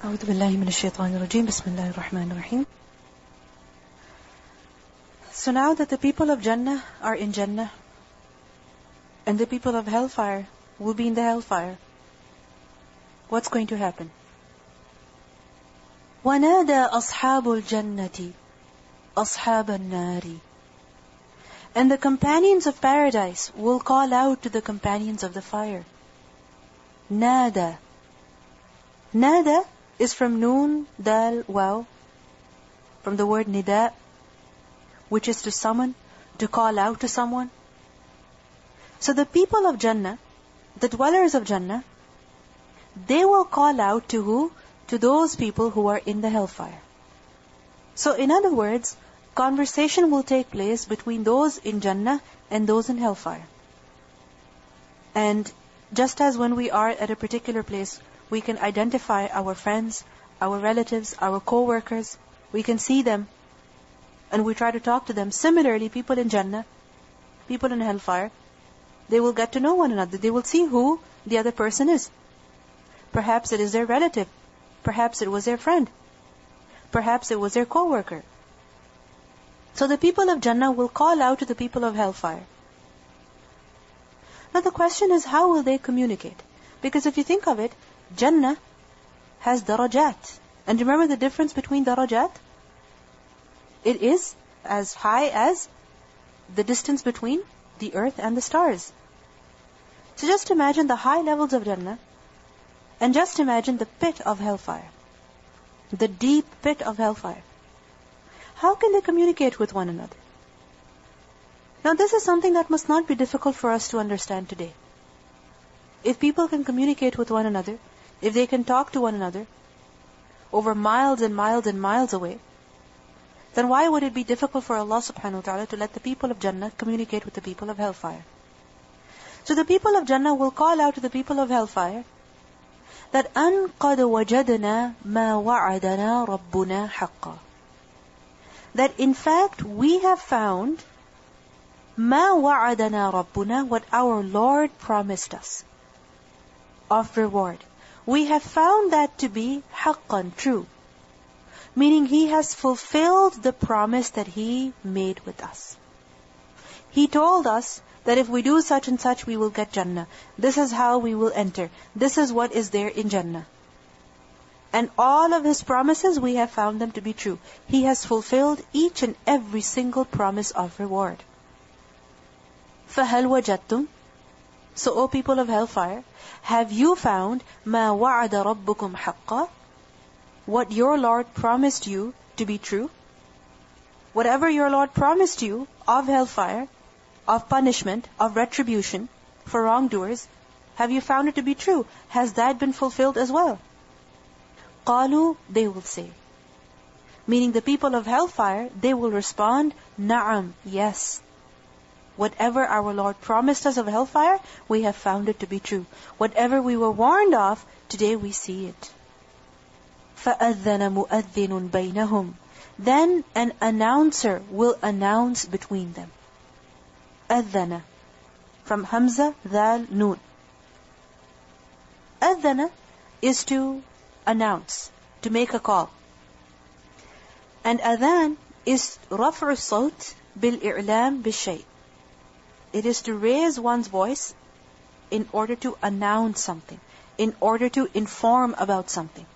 أعوذ بالله من الشيطان الرجيم بسم الله الرحمن الرحيم. So now that the people of Jannah are in Jannah and the people of hellfire will be in the hellfire, what's going to happen? وَنَادَى أَصْحَابُ الْجَنَّةِ أَصْحَابَ النَّارِ. And the companions of paradise will call out to the companions of the fire. Nada. Nada is from noon, dal, waw, from the word nida, which is to summon, to call out to someone. So the people of Jannah, the dwellers of Jannah, they will call out to who? To those people who are in the hellfire. So in other words, conversation will take place between those in Jannah and those in hellfire. And just as when we are at a particular place, we can identify our friends, our relatives, our co-workers, we can see them, and we try to talk to them. Similarly, people in Jannah, people in hellfire, they will get to know one another. They will see who the other person is. Perhaps it is their relative. Perhaps it was their friend. Perhaps it was their co-worker. So the people of Jannah will call out to the people of hellfire. Now the question is, how will they communicate? Because if you think of it, Jannah has darajat. And remember the difference between darajat? It is as high as the distance between the earth and the stars. So just imagine the high levels of Jannah, and just imagine the pit of hellfire, the deep pit of hellfire. How can they communicate with one another? Now this is something that must not be difficult for us to understand today. If people can communicate with one another, if they can talk to one another over miles and miles and miles away, then why would it be difficult for Allah subhanahu wa ta'ala to let the people of Jannah communicate with the people of hellfire? So the people of Jannah will call out to the people of hellfire that أَن قَدْ وَجَدْنَا مَا وَعَدَنَا رَبُّنَا حَقًّا. That in fact we have found مَا وَعَدَنَا رَبُّنَا, what our Lord promised us of reward. We have found that to be حَقًّا, true. Meaning He has fulfilled the promise that He made with us. He told us that if we do such and such, we will get Jannah. This is how we will enter. This is what is there in Jannah. And all of His promises, we have found them to be true. He has fulfilled each and every single promise of reward. فَهَلْ وَجَدْتُمْ. So, O people of hellfire, have you found مَا وَعَدَ رَبُّكُمْ حَقًّا, what your Lord promised you to be true? Whatever your Lord promised you of hellfire, of punishment, of retribution for wrongdoers, have you found it to be true? Has that been fulfilled as well? قَالُوا, they will say. Meaning the people of hellfire, they will respond, نَعَمْ, yes. Whatever our Lord promised us of hellfire, we have found it to be true. Whatever we were warned of, today we see it. فَأَذَّنَ مُؤَذِّنٌ بَيْنَهُمْ. Then an announcer will announce between them. أَذَّنَ, from Hamza, Dhal, Noon. أَذَّنَ is to announce, to make a call. And adhan is رفع الصوت بالإعلام بالشيء. It is to raise one's voice in order to announce something, in order to inform about something.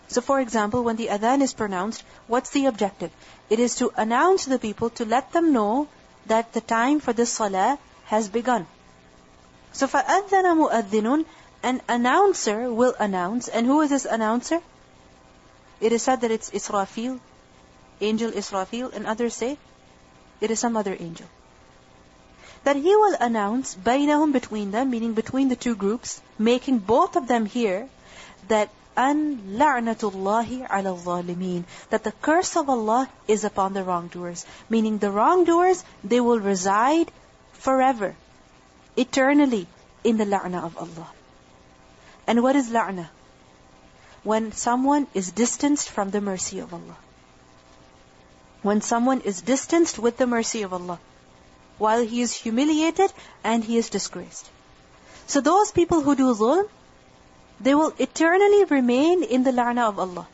So for example, when the adhan is pronounced, what's the objective? It is to announce to the people, to let them know that the time for this salah has begun. So فَأَذَّنَ مُؤَذِّنٌ, an announcer will announce. And who is this announcer? It is said that it's Israfil, angel Israfil, and others say it is some other angel. That he will announce بَيْنَهُمْ, between them, meaning between the two groups, making both of them hear that أَن لَعْنَةُ اللَّهِ عَلَى الظَّالِمِينَ, that the curse of Allah is upon the wrongdoers. Meaning the wrongdoers, they will reside forever, eternally, in the la'na of Allah. And what is la'na? When someone is distanced from the mercy of Allah. When someone is distanced with the mercy of Allah, while he is humiliated and he is disgraced. So those people who do zulm, they will eternally remain in the la'na of Allah.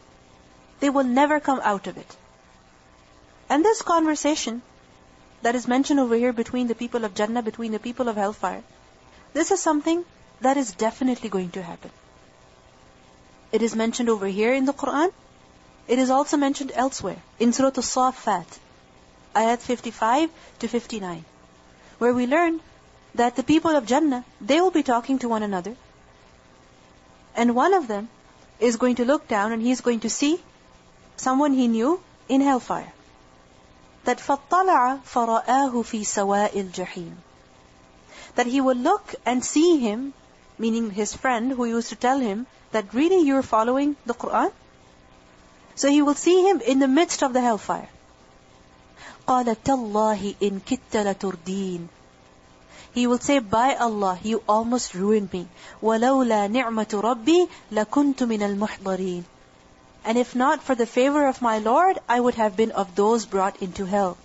They will never come out of it. And this conversation that is mentioned over here between the people of Jannah, between the people of hellfire, this is something that is definitely going to happen. It is mentioned over here in the Quran. It is also mentioned elsewhere in Surah Al-Saffat, ayat 55 to 59, where we learn that the people of Jannah, they will be talking to one another, and one of them is going to look down and he's going to see someone he knew in hellfire. That فَطَّلَعَ فَرَآهُ فِي سَوَاءِ الْجَحِيمِ, that he will look and see him, meaning his friend who used to tell him that really you're following the Quran. So he will see him in the midst of the hellfire. قَالَ تَاللَّهِ إِن كِتَّ لَتُرْدِينَ, he will say, by Allah, you almost ruined me. وَلَوْلَا نِعْمَةُ رَبِّي لَكُنْتُ مِنَ الْمُحْضَرِينَ, and if not for the favor of my Lord, I would have been of those brought into hell.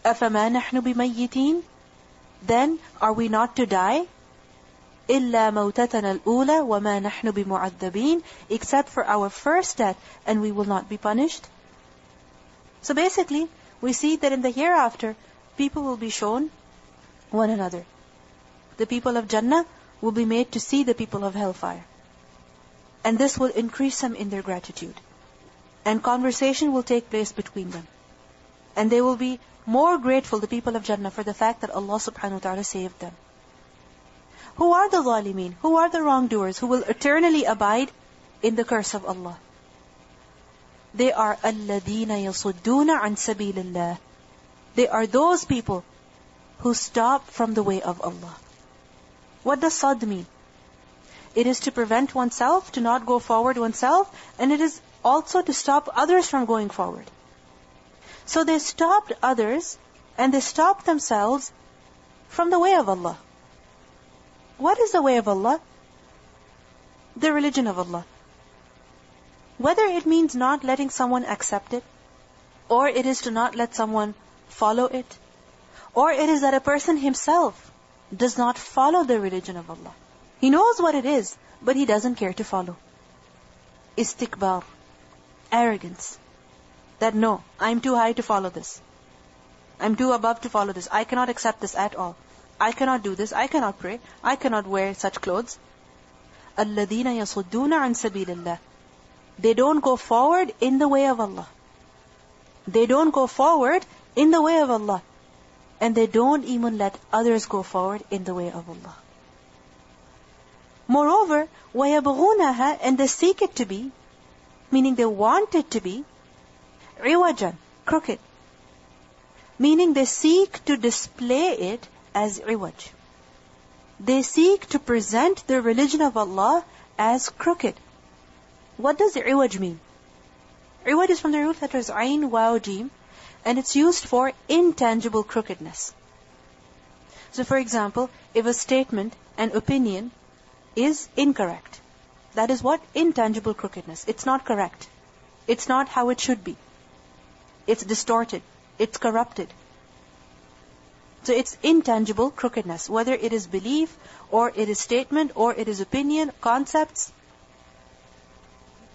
أَفَمَا نَحْنُ بِمَيِّتِينَ, then are we not to die? إِلَّا مَوْتَتَنَا الْأُولَى وَمَا نَحْنُ بِمُعَذَّبِينَ, except for our first death, and we will not be punished. So basically, we see that in the hereafter, people will be shown one another. The people of Jannah will be made to see the people of hellfire. And this will increase them in their gratitude. And conversation will take place between them. And they will be more grateful, the people of Jannah, for the fact that Allah subhanahu wa ta'ala saved them. Who are the zalimeen? Who are the wrongdoers who will eternally abide in the curse of Allah? They are الَّذِينَ يَصُدُّونَ عَنْ سَبِيلِ اللَّهِ. They are those people who stop from the way of Allah. What does sad mean? It is to prevent oneself, to not go forward oneself, and it is also to stop others from going forward. So they stopped others, and they stopped themselves from the way of Allah. What is the way of Allah? The religion of Allah. Whether it means not letting someone accept it, or it is to not let someone follow it, or it is that a person himself does not follow the religion of Allah. He knows what it is, but he doesn't care to follow. Istikbar, arrogance. That no, I'm too high to follow this. I'm too above to follow this. I cannot accept this at all. I cannot do this. I cannot pray. I cannot wear such clothes. الَّذِينَ يَصُدُّونَ عَنْ سَبِيلِ اللَّهِ. They don't go forward in the way of Allah. They don't go forward in the way of Allah. And they don't even let others go forward in the way of Allah. Moreover, وَيَبْغُونَهَا, and they seek it to be, meaning they want it to be, عِوَجًا, crooked. Meaning they seek to display it as عِوَج. They seek to present the religion of Allah as crooked. What does عِوَج mean? عِوَج is from the root letters Ain, Waw, Jim, and it's used for intangible crookedness. So for example, if a statement, an opinion, is incorrect, that is what? Intangible crookedness. It's not correct. It's not how it should be. It's distorted. It's corrupted. So it's intangible crookedness, whether it is belief, or it is statement, or it is opinion, concepts,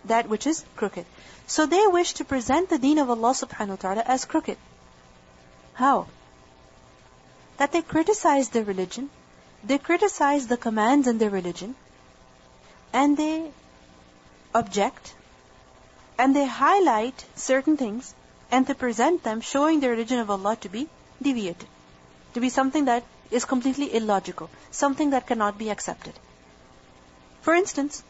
that which is crooked. So they wish to present the deen of Allah subhanahu wa ta'ala as crooked. How? That they criticize the religion, they criticize the commands in the religion, and they object, and they highlight certain things, and they present them, showing the religion of Allah to be deviated, to be something that is completely illogical, something that cannot be accepted. For instance,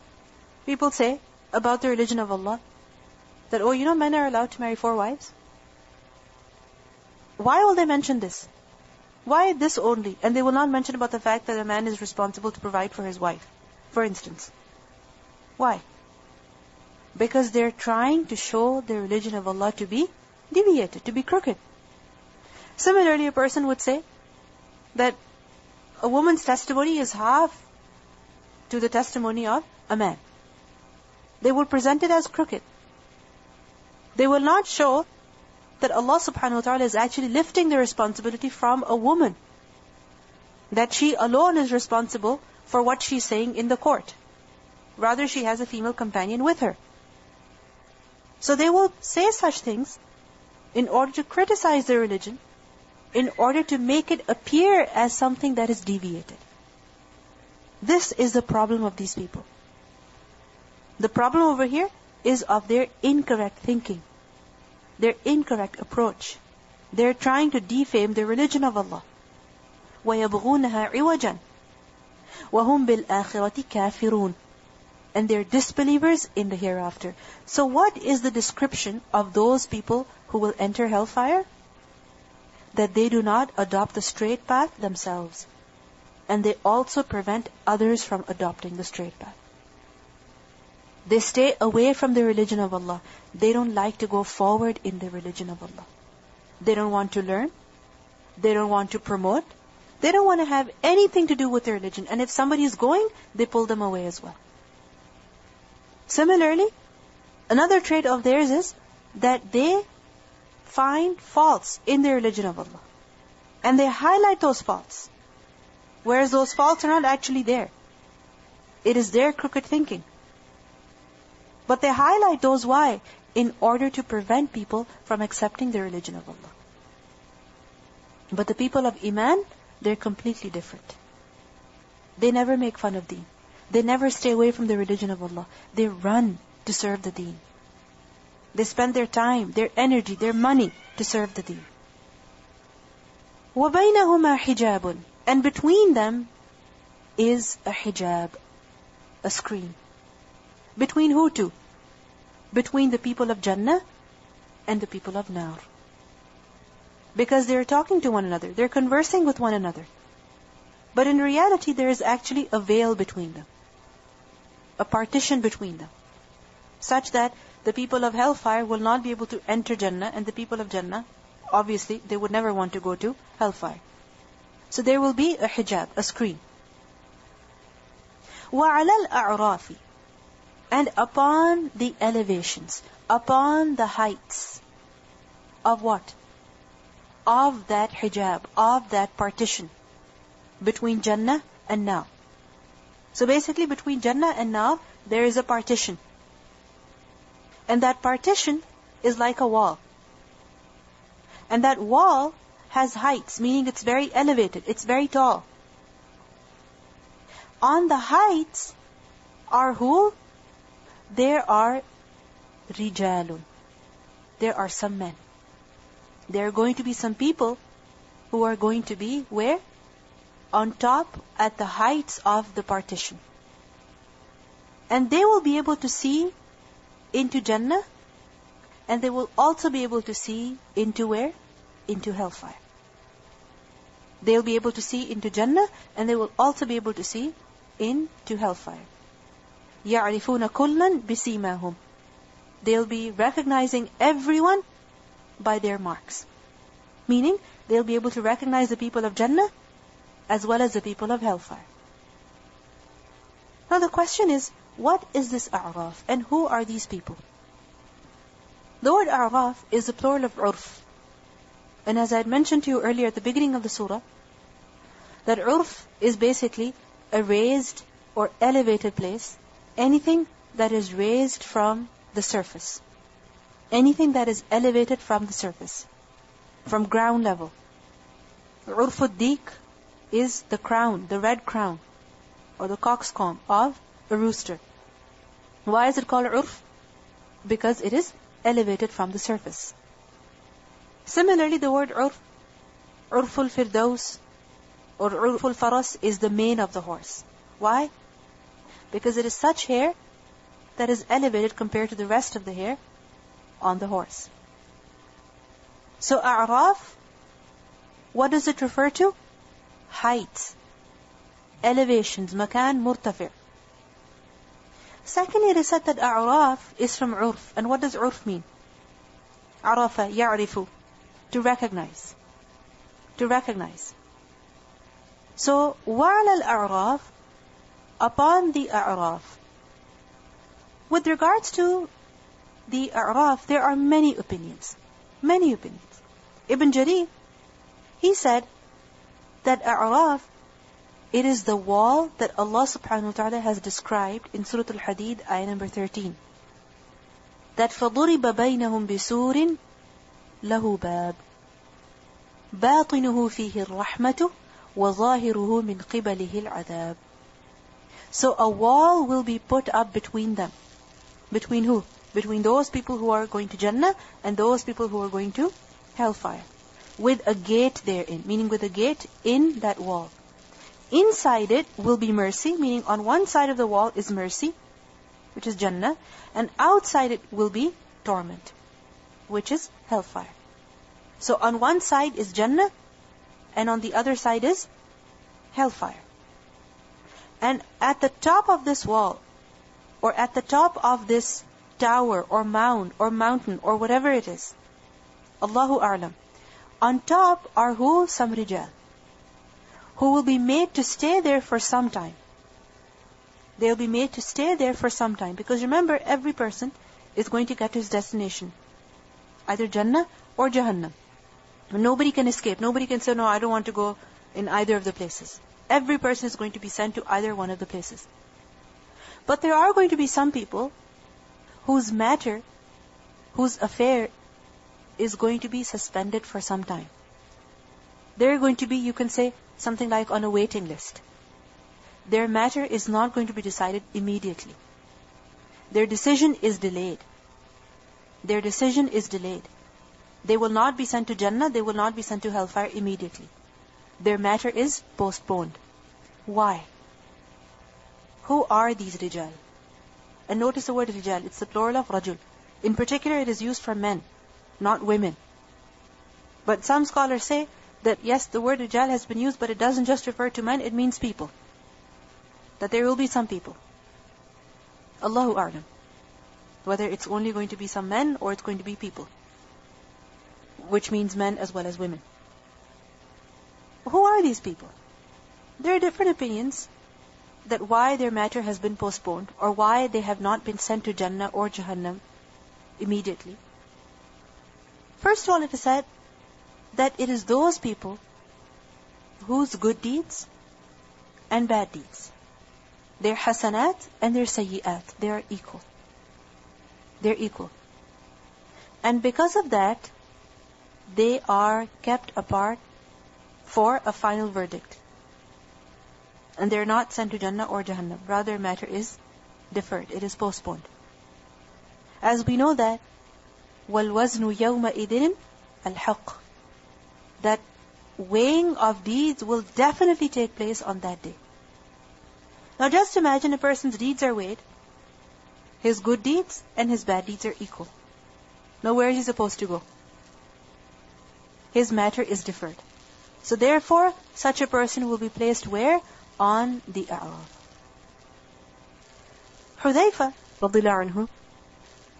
people say about the religion of Allah that, oh, you know, men are allowed to marry 4 wives. Why will they mention this? Why this only? And they will not mention about the fact that a man is responsible to provide for his wife, for instance. Why? Because they're trying to show the religion of Allah to be deviated, to be crooked. Similarly, a person would say that a woman's testimony is half to the testimony of a man. They will present it as crooked. They will not show that Allah subhanahu wa ta'ala is actually lifting the responsibility from a woman, that she alone is responsible for what she's saying in the court. Rather, she has a female companion with her. So they will say such things in order to criticize their religion, in order to make it appear as something that is deviated. This is the problem of these people. The problem over here is of their incorrect thinking, their incorrect approach. They're trying to defame the religion of Allah. وَيَبْغُونَهَا عِوَجًا وَهُمْ بِالْآخِرَةِ كَافِرُونَ. And they're disbelievers in the hereafter. So what is the description of those people who will enter hellfire? That they do not adopt the straight path themselves. And they also prevent others from adopting the straight path. They stay away from the religion of Allah. They don't like to go forward in the religion of Allah. They don't want to learn. They don't want to promote. They don't want to have anything to do with their religion. And if somebody is going, they pull them away as well. Similarly, another trait of theirs is that they find faults in the religion of Allah. And they highlight those faults. Whereas those faults are not actually there. It is their crooked thinking. But they highlight those why? In order to prevent people from accepting the religion of Allah. But the people of Iman, they're completely different. They never make fun of deen. They never stay away from the religion of Allah. They run to serve the deen. They spend their time, their energy, their money to serve the deen. وَبَيْنَهُمَا حِجَابٌ. And between them is a hijab, a screen. Between who two? Between the people of Jannah and the people of Nar. Because they're talking to one another. They're conversing with one another. But in reality, there is actually a veil between them. A partition between them. Such that the people of hellfire will not be able to enter Jannah, and the people of Jannah, obviously, they would never want to go to hellfire. So there will be a hijab, a screen. وَعَلَى الْأَعْرَافِ. And upon the elevations, upon the heights of what? Of that hijab, of that partition between Jannah and Nar. So basically between Jannah and Nar, there is a partition. And that partition is like a wall. And that wall has heights, meaning it's very elevated, it's very tall. On the heights are who? There are rijalun. There are some men. There are going to be some people who are going to be where? On top at the heights of the partition. And they will be able to see into Jannah, and they will also be able to see into where? Into hellfire. They'll be able to see into Jannah, and they will also be able to see into hellfire. يَعْرِفُونَ كُلًّا بِسِيمَاهُمْ. They'll be recognizing everyone by their marks. Meaning, they'll be able to recognize the people of Jannah as well as the people of hellfire. Now the question is, what is this A'raf and who are these people? The word A'raf is the plural of Urf. And as I had mentioned to you earlier at the beginning of the surah, that Urf is basically a raised or elevated place. Anything that is raised from the surface. Anything that is elevated from the surface. From ground level. Urfud Dik is the crown, the red crown, or the coxcomb of a rooster. Why is it called Urf? Because it is elevated from the surface. Similarly, the word Urf, Urful Firdaus, or Urful Faras is the mane of the horse. Why? Because it is such hair that is elevated compared to the rest of the hair on the horse. So A'raf, what does it refer to? Heights, elevations, makan murtafi'. Secondly, it is said that A'raf is from Urf. And what does Urf mean? Arafa, ya'rifu, to recognize. To recognize. So, وَعَلَى الْأَعْرَافِ, upon the A'raf. With regards to the A'raf, there are many opinions. Many opinions. Ibn Jarir, he said that A'raf It is the wall that Allah subhanahu wa ta'ala has described in Surah Al-Hadid, ayah number 13. That فَضُرِبَ بَيْنَهُمْ بِسُورٍ لَهُ بَابٍ بَاطِنُهُ فِيهِ الرَّحْمَةُ وَظَاهِرُهُ مِنْ قِبَلِهِ الْعَذَابُ. So a wall will be put up between them. Between who? Between those people who are going to Jannah and those people who are going to hellfire. With a gate therein, meaning with a gate in that wall. Inside it will be mercy, meaning on one side of the wall is mercy, which is Jannah, and outside it will be torment, which is hellfire. So on one side is Jannah, and on the other side is hellfire. And at the top of this wall, or at the top of this tower, or mound, or mountain, or whatever it is, Allahu A'lam, on top are who? Some rijal, who will be made to stay there for some time. They'll be made to stay there for some time. Because remember, every person is going to get to his destination. Either Jannah or Jahannam. Nobody can escape. Nobody can say, no, I don't want to go in either of the places. Every person is going to be sent to either one of the places. But there are going to be some people whose matter, whose affair is going to be suspended for some time. They're going to be, you can say, something like on a waiting list. Their matter is not going to be decided immediately. Their decision is delayed. Their decision is delayed. They will not be sent to Jannah, they will not be sent to hellfire immediately. Their matter is postponed. Why? Who are these rijal? And notice the word rijal, it's the plural of rajul. In particular, it is used for men, not women. But some scholars say that yes, the word rijal has been used, but it doesn't just refer to men, it means people. That there will be some people. Allahu A'lam. Whether it's only going to be some men or it's going to be people. Which means men as well as women. Who are these people? There are different opinions that why their matter has been postponed or why they have not been sent to Jannah or Jahannam immediately. First of all, it is said that it is those people whose good deeds and bad deeds, their hasanat and their sayyi'at, they are equal. They're equal. And because of that, they are kept apart for a final verdict. And they're not sent to Jannah or Jahannam. Rather, matter is deferred. It is postponed. As we know that, وَالْوَزْنُ يَوْمَئِذٍ الْحَقِّ, that weighing of deeds will definitely take place on that day. Now just imagine a person's deeds are weighed. His good deeds and his bad deeds are equal. Now where is he supposed to go? His matter is deferred. So therefore, such a person will be placed where? On the A'raf. Hudayfa, radiyallahu anhu,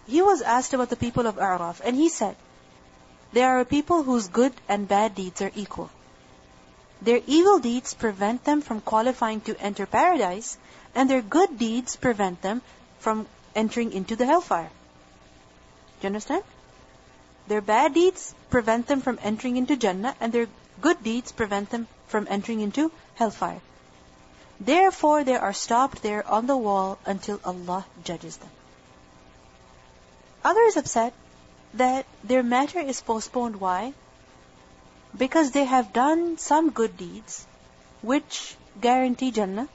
he was asked about the people of A'raf, and he said, there are people whose good and bad deeds are equal. Their evil deeds prevent them from qualifying to enter paradise, and their good deeds prevent them from entering into the hellfire. Do you understand? Their bad deeds prevent them from entering into Jannah, and their good deeds prevent them from entering into hellfire. Therefore, they are stopped there on the wall until Allah judges them. Others have said that their matter is postponed. Why? Because they have done some good deeds which guarantee Jannah,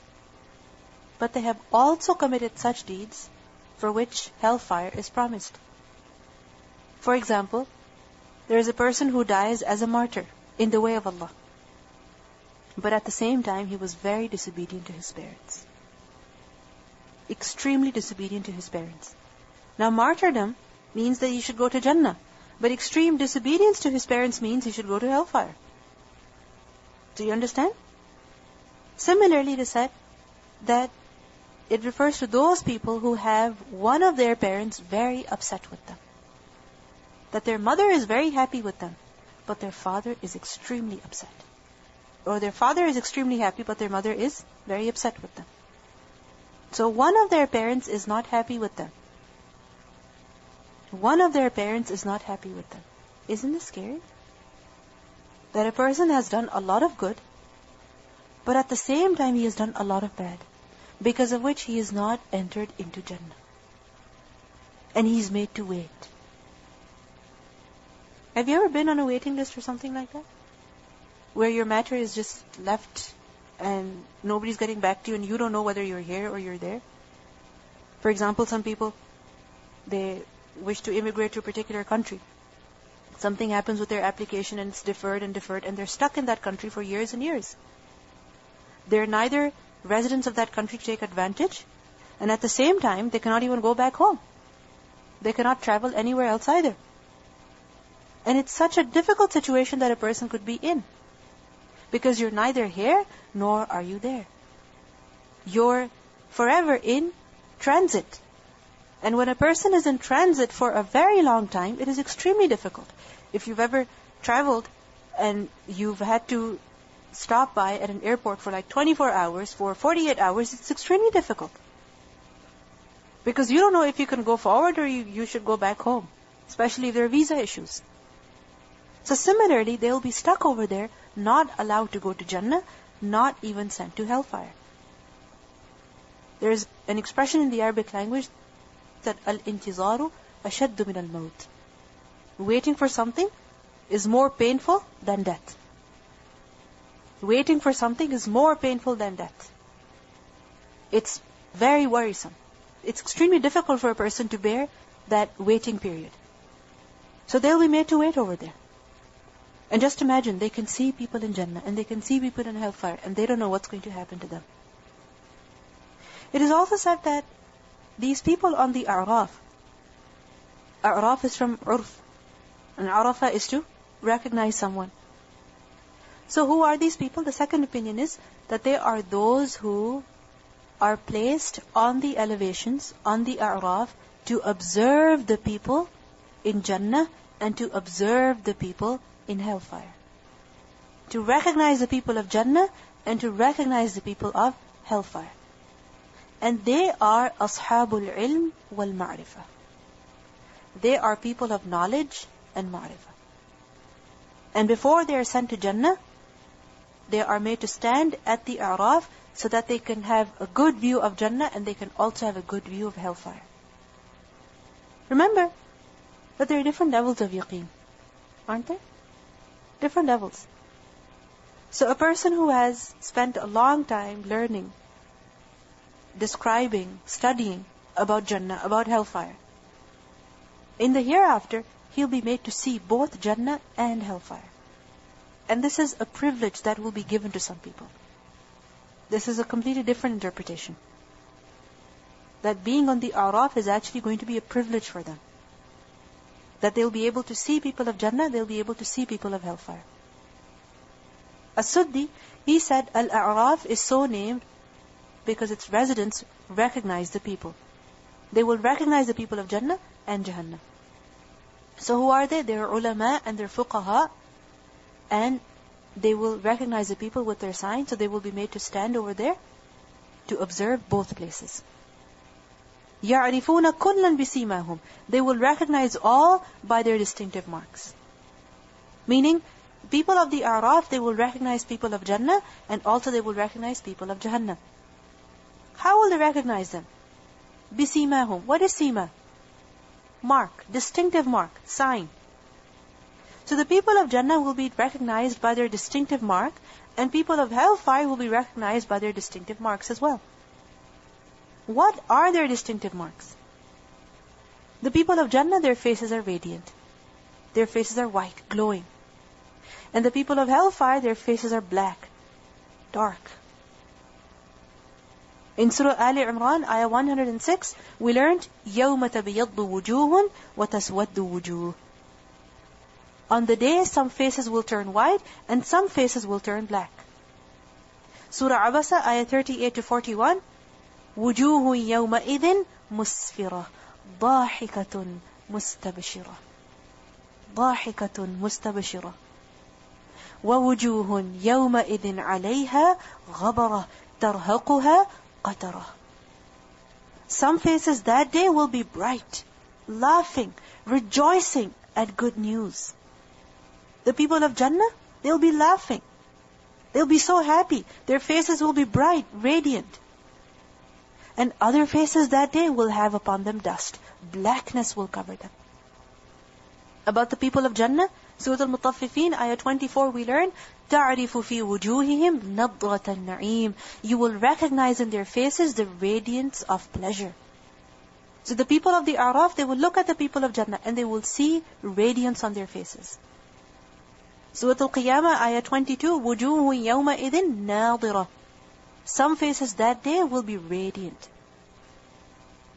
but they have also committed such deeds for which hellfire is promised. For example, there is a person who dies as a martyr in the way of Allah. But at the same time, he was very disobedient to his parents. Extremely disobedient to his parents. Now, martyrdom means that he should go to Jannah. But extreme disobedience to his parents means he should go to hellfire. Do you understand? Similarly, it is said that it refers to those people who have one of their parents very upset with them. That their mother is very happy with them, but their father is extremely upset. Or their father is extremely happy, but their mother is very upset with them. So one of their parents is not happy with them. One of their parents is not happy with them. Isn't this scary? That a person has done a lot of good, But at the same time, he has done a lot of bad, because of which he is not entered into Jannah. And he's made to wait. Have you ever been on a waiting list or something like that? Where your matter is just left and nobody's getting back to you and you don't know whether you're here or you're there? For example, some people, they wish to immigrate to a particular country. Something happens with their application and it's deferred and deferred, and they're stuck in that country for years and years. They're neither residents of that country to take advantage, and at the same time, they cannot even go back home. They cannot travel anywhere else either. And it's such a difficult situation that a person could be in. Because you're neither here, nor are you there. You're forever in transit. And when a person is in transit for a very long time, it is extremely difficult. If you've ever traveled and you've had to stop by at an airport for like 24 hours, for 48 hours, it's extremely difficult. Because you don't know if you can go forward or you should go back home. Especially if there are visa issues. So similarly, they'll be stuck over there, not allowed to go to Jannah, not even sent to hellfire. There is an expression in the Arabic language that al-intizaru ashaddu min al-maut. Waiting for something is more painful than death. Waiting for something is more painful than death. It's very worrisome. It's extremely difficult for a person to bear that waiting period. So they'll be made to wait over there. And just imagine, they can see people in Jannah and they can see people in hellfire and they don't know what's going to happen to them. It is also said that these people on the Araf, Araf is from Urf, and Arafa is to recognize someone. So who are these people? The second opinion is that they are those who are placed on the elevations, on the Araf, to observe the people in Jannah and to observe the people in hellfire. To recognize the people of Jannah and to recognize the people of hellfire. And they are ashabul ilm wal ma'rifah. They are people of knowledge and ma'rifah. And before they are sent to Jannah, they are made to stand at the Araf so that they can have a good view of Jannah and they can also have a good view of hellfire. Remember that there are different levels of yaqeen, aren't there? Different levels. So a person who has spent a long time learning, describing, studying about Jannah, about hellfire, in the hereafter, he'll be made to see both Jannah and hellfire. And this is a privilege that will be given to some people. This is a completely different interpretation. That being on the Araf is actually going to be a privilege for them. That they'll be able to see people of Jannah, they'll be able to see people of hellfire. As-Suddi, he said, Al-Araf is so named because its residents recognize the people. They will recognize the people of Jannah and Jahannam. So who are they? They are ulama and they're fuqaha, and they will recognize the people with their signs, so they will be made to stand over there to observe both places. يَعْرِفُونَ كُلًّا بِسِيمَاهُمْ. They will recognize all by their distinctive marks. Meaning, people of the Araf, they will recognize people of Jannah, and also they will recognize people of Jahannam. How will they recognize them? بِسِيمَاهُمْ. What is sima? Mark, distinctive mark, sign. So the people of Jannah will be recognized by their distinctive mark, and people of hellfire will be recognized by their distinctive marks as well. What are their distinctive marks? The people of Jannah, their faces are radiant. Their faces are white, glowing. And the people of hellfire, their faces are black, dark. In Surah Al-Imran, ayah 106, we learned, يَوْمَ تَبْيَضُّ وُجُوهٌ وَتَسْوَدُّ وُجُوهٌ. On the day, some faces will turn white, and some faces will turn black. Surah Abasa, ayah 38 to 41, وُجُوهٌ يَوْمَئِذٍ مُسْفِرَةٌ ضَاحِكَةٌ مُسْتَبْشِرَةٌ ضَاحِكَةٌ مُسْتَبْشِرَةٌ وَوُجُوهٌ يَوْمَئِذٍ عَلَيْهَا غَبَرَةٌ تَرْهَقُهَا قَتَرَةٌ. Some faces that day will be bright, laughing, rejoicing at good news. The people of Jannah, they'll be laughing. They'll be so happy. Their faces will be bright, radiant. And other faces that day will have upon them dust. Blackness will cover them. About the people of Jannah, Surah Al-Mutaffifin, ayah 24, we learn, تَعْرِفُ فِي وُجُوهِهِمْ نَضْرَةَ النَّعِيمِ. You will recognize in their faces the radiance of pleasure. So the people of the Araf, they will look at the people of Jannah and they will see radiance on their faces. Surah Al-Qiyamah, ayah 22, وُجُوهٌ يَوْمَئِذٍ نَاضِرَةٌ. Some faces that day will be radiant.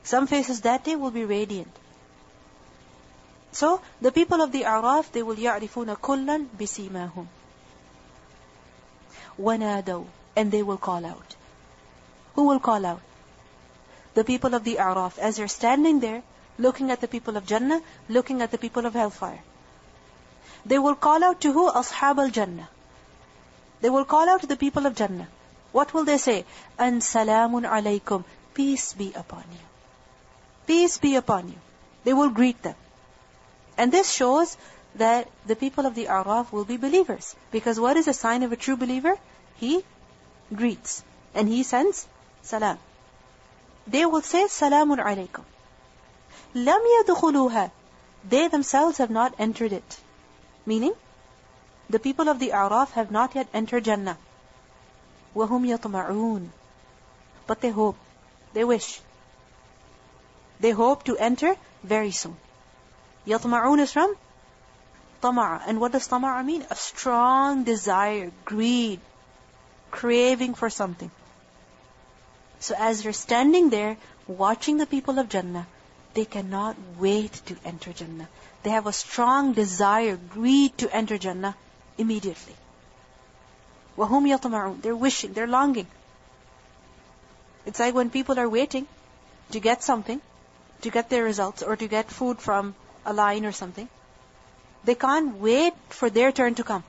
Some faces that day will be radiant. So, the people of the Araf, they will يَعْرِفُونَ كُلًّا بِسِيمَاهُمْ وَنَادَوْا. And they will call out. Who will call out? The people of the Araf, as they're standing there, looking at the people of Jannah, looking at the people of Hellfire. They will call out to who? Ashab al-Jannah. They will call out to the people of Jannah. What will they say? An salamun alaykum. Peace be upon you. Peace be upon you. They will greet them. And this shows that the people of the Araf will be believers. Because what is a sign of a true believer? He greets. And he sends salam. They will say, Salamun alaykum. Lam yadkhuluha. They themselves have not entered it. Meaning, the people of the Araf have not yet entered Jannah. وَهُمْ يَطْمَعُونَ. But they hope. They wish. They hope to enter very soon. يَطْمَعُونَ is from طَمَعَ. And what does طَمَعَ mean? A strong desire, greed, craving for something. So as they're standing there, watching the people of Jannah, they cannot wait to enter Jannah. They have a strong desire, greed to enter Jannah immediately. وَهُمْ يَطْمَعُونَ. They're wishing, they're longing. It's like when people are waiting to get something, to get their results, or to get food from a line or something. They can't wait for their turn to come.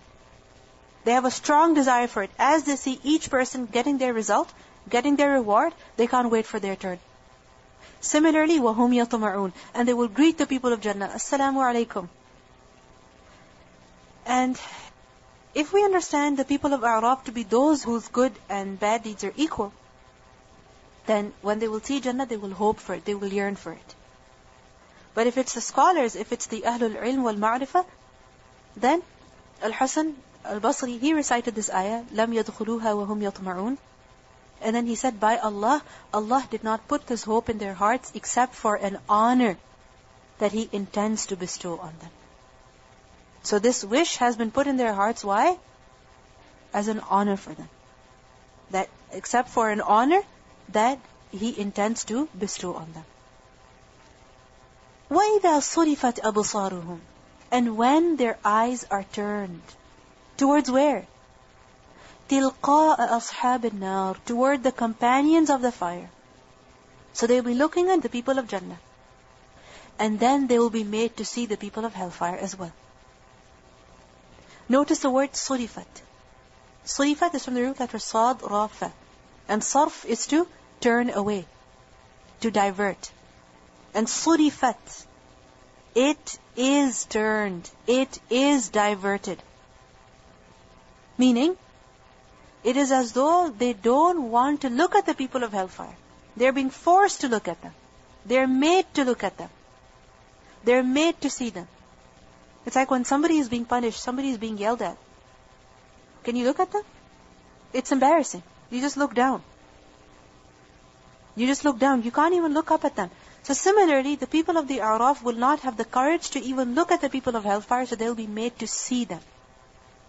They have a strong desire for it. As they see each person getting their result, getting their reward, they can't wait for their turn. Similarly, وَهُمْ يَطْمَعُونَ. And they will greet the people of Jannah, Assalamu alaikum. And if we understand the people of Araf to be those whose good and bad deeds are equal, then when they will see Jannah, they will hope for it, they will yearn for it. But if it's the scholars, if it's the Ahlul Ilm wal Ma'rifah, then Al-Hasan Al-Basri, he recited this ayah, لَمْ يَدْخُلُوهَا وَهُمْ يَطْمَعُونَ. And then he said, by Allah, Allah did not put this hope in their hearts except for an honor that He intends to bestow on them. So this wish has been put in their hearts, why? As an honor for them. That except for an honor that He intends to bestow on them. وَإِذَا صُرِفَتْ أَبْصَارُهُمْ. And when their eyes are turned, towards where? تِلْقَاءَ أَصْحَابِ النَّارِ. Toward the companions of the fire. So they will be looking at the people of Jannah. And then they will be made to see the people of hellfire as well. Notice the word صُرِفَت. صُرِفَت is from the root letter صاد رافة. And صرف is to turn away, to divert. And صُرِفَت, it is turned, it is diverted. Meaning, it is as though they don't want to look at the people of hellfire. They're being forced to look at them. They're made to look at them. They're made to see them. It's like when somebody is being punished, somebody is being yelled at. Can you look at them? It's embarrassing. You just look down. You just look down. You can't even look up at them. So similarly, the people of the Araf will not have the courage to even look at the people of hellfire, so they'll be made to see them.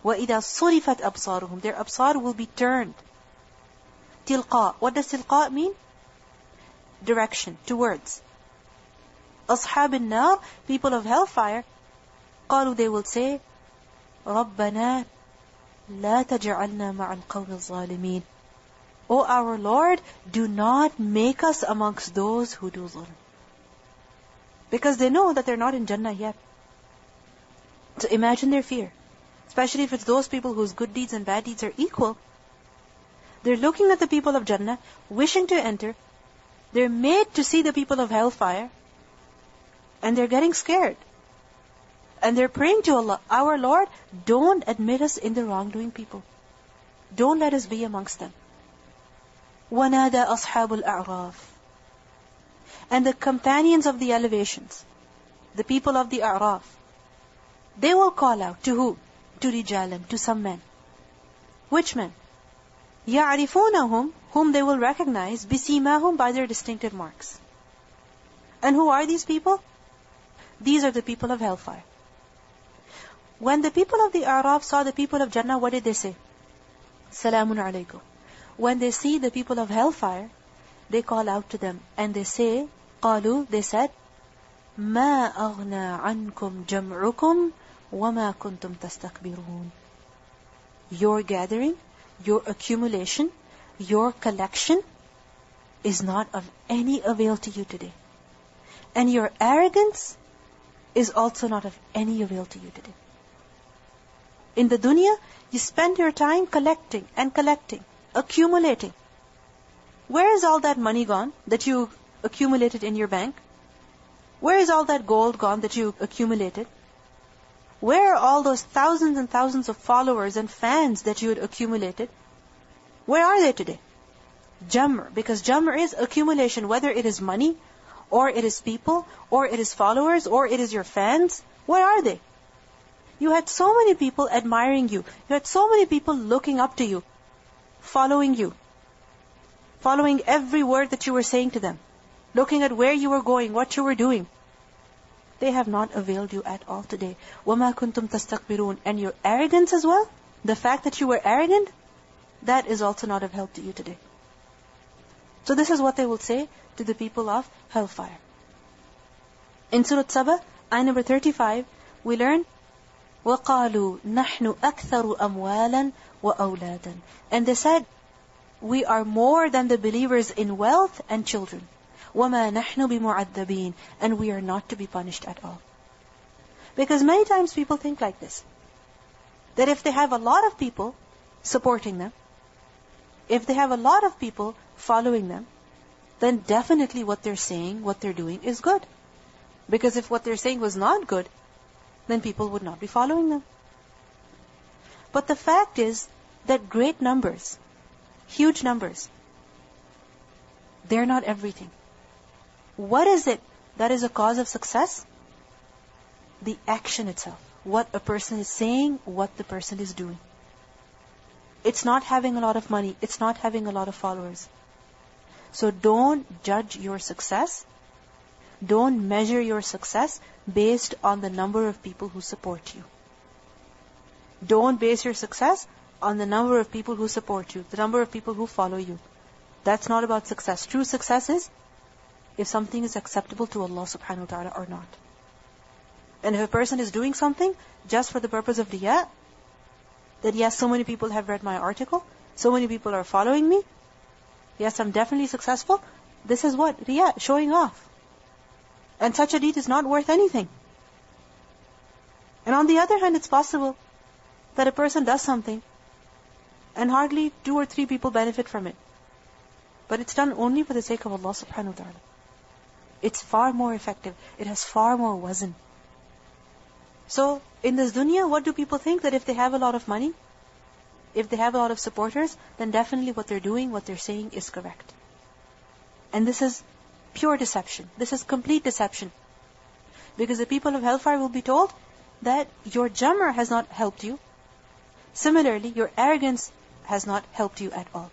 وَإِذَا صُرِفَتْ أَبْصَارُهُمْ. Their absar will be turned. تِلْقَاء. What does tilqa mean? Direction, towards. أَصْحَابِ النَّارِ. People of hellfire, قالوا, they will say, رَبَّنَا لَا تَجْعَلْنَا مَعَ الْقَوْمِ الظَّالِمِينَ. O our Lord, do not make us amongst those who do zulm. Because they know that they're not in Jannah yet. So imagine their fear. Especially if it's those people whose good deeds and bad deeds are equal. They're looking at the people of Jannah, wishing to enter. They're made to see the people of hellfire. And they're getting scared. And they're praying to Allah, our Lord, don't admit us in the wrongdoing people. Don't let us be amongst them. وَنَادَى أَصْحَابُ الْأَعْرَافِ. And the companions of the elevations, the people of the A'raf, they will call out to who? To rijalan, to some men. Which men? يَعْرِفُونَهُمْ, whom they will recognize, بِسِيمَاهُمْ, by their distinctive marks. And who are these people? These are the people of hellfire. When the people of the A'raf saw the people of Jannah, what did they say? Salamun alaykum. When they see the people of hellfire, they call out to them and they say, قالوا, they said, ما أغنى عنكم جمعكم وما كنتم تستكبرون. Your gathering, your accumulation, your collection is not of any avail to you today. And your arrogance is also not of any avail to you today. In the dunya, you spend your time collecting and collecting, accumulating. Where is all that money gone that you accumulated in your bank? Where is all that gold gone that you accumulated? Where are all those thousands and thousands of followers and fans that you had accumulated? Where are they today? Jamr, because Jamr is accumulation, whether it is money, or it is people, or it is followers, or it is your fans. Where are they? You had so many people admiring you. You had so many people looking up to you, following you, following every word that you were saying to them, looking at where you were going, what you were doing. They have not availed you at all today. وَمَا كُنْتُمْ تَسْتَكْبِرُونَ. And your arrogance as well, the fact that you were arrogant, that is also not of help to you today. So this is what they will say to the people of hellfire. In Surah Saba, ayah number 35, we learn, وَقَالُوا نَحْنُ أَكْثَرُ أَمْوَالًا وَأَوْلَادًا. And they said, we are more than the believers in wealth and children. وَمَا نَحْنُ بِمُعَذَّبِينَ. And we are not to be punished at all. Because many times people think like this, that if they have a lot of people supporting them, if they have a lot of people following them, then definitely what they're saying, what they're doing is good. Because if what they're saying was not good, then people would not be following them. But the fact is that great numbers, huge numbers, they're not everything. What is it that is a cause of success? The action itself. What a person is saying, what the person is doing. It's not having a lot of money. It's not having a lot of followers. So don't judge your success. Don't measure your success based on the number of people who support you. Don't base your success on the number of people who support you, the number of people who follow you. That's not about success. True success is if something is acceptable to Allah subhanahu wa ta'ala or not. And if a person is doing something just for the purpose of riya, that yes, so many people have read my article, so many people are following me, yes, I'm definitely successful, this is what? Riya, showing off. And such a deed is not worth anything. And on the other hand, it's possible that a person does something and hardly 2 or 3 people benefit from it. But it's done only for the sake of Allah subhanahu wa ta'ala. It's far more effective. It has far more wazn. So, in this dunya, what do people think? That if they have a lot of money, if they have a lot of supporters, then definitely what they're doing, what they're saying is correct. And this is pure deception. This is complete deception. Because the people of hellfire will be told that your jamr has not helped you. Similarly, your arrogance has not helped you at all.